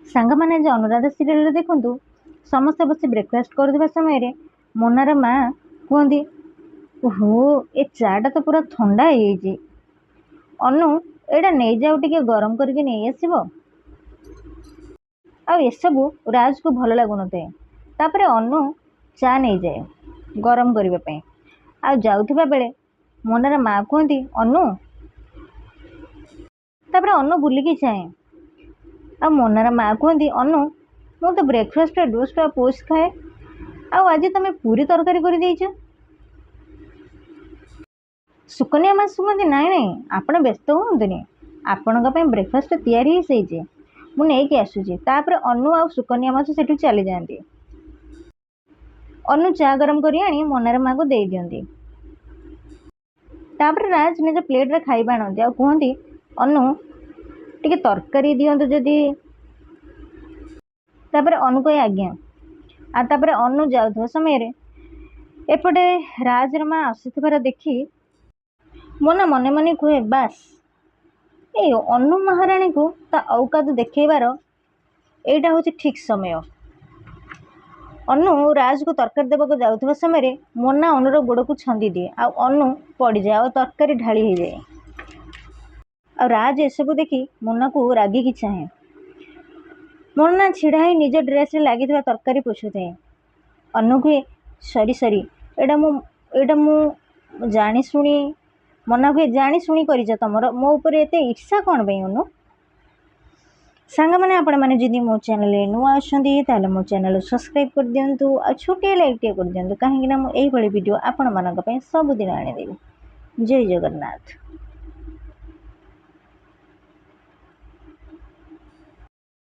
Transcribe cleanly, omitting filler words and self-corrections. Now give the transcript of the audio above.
सांग मैंने जो अनुराधा सीरियल देखु समस्ते बस ब्रेकफास्ट कर समय मोनार माँ कहती ओहो ए चाटा तो पूरा ठंडा है अनु एटा नहीं जाऊ टे गरम करके नहीं आसब आसबू राज को भल लगुन थे तापर अनु चा नहीं जाए गरम करने जाऊा बेले मोनार माँ कहती अनु तापर अनु बुलिकी चाहे आ मोनार माँ कहती अनु मु तो ब्रेकफास्ट रोस्ट पोस्ट खाए आज तुम पूरी तरकारी कर देइछ। सुकन्या माँ कहती नाई नाई आपण व्यस्त हुंतुनि आपण ब्रेकफास्ट तैयारी हो मुझे आसूची तापर अनु आ सुकन्या माँ सेठू चली जाती। अनु चा गरम कर आनी मोनार माँ को दे दियंती। तापर राज निज प्लेट रे खाइबा आनती आ कहती अनु टिके तरकारी दियंतु जदि तापर अनु कहे आज्ञा आ तापर अनु जाउथबा समय एपटे राज माँ आसुथिबार देखी मोना मने मने कहे बास ए अनु महाराणी को ता औकात देखैबार एटा होची ठीक समय। अनु राज को तरकारी देवा जाउथबा समय मोना अनुर गोड़ को छंदी दिए आ अनु पड़ जाए और तरकारी ढाली हो जाए आ राज एसबू देखी मोना को रागिकी चाहे। मोना छिड़ा ही निज ड्रेस लगी तरकारी पोछू थे अनु कहे सरी सरी एटा मु जानी शुणी मना कहे जानी शुणी कर तुमर मो उपर एत ईर्षा कौन पे अनु। सांग मैंने आपण मैंने जदि मो चैनल नुआ अच्छा मो चैनल सब्सक्राइब कर दिंतु आ छोटे लाइक टे कर दिंतु कहीं मुझे वीडियो आपण मानक सबुदिन आनीदेवी। जय जगन्नाथ।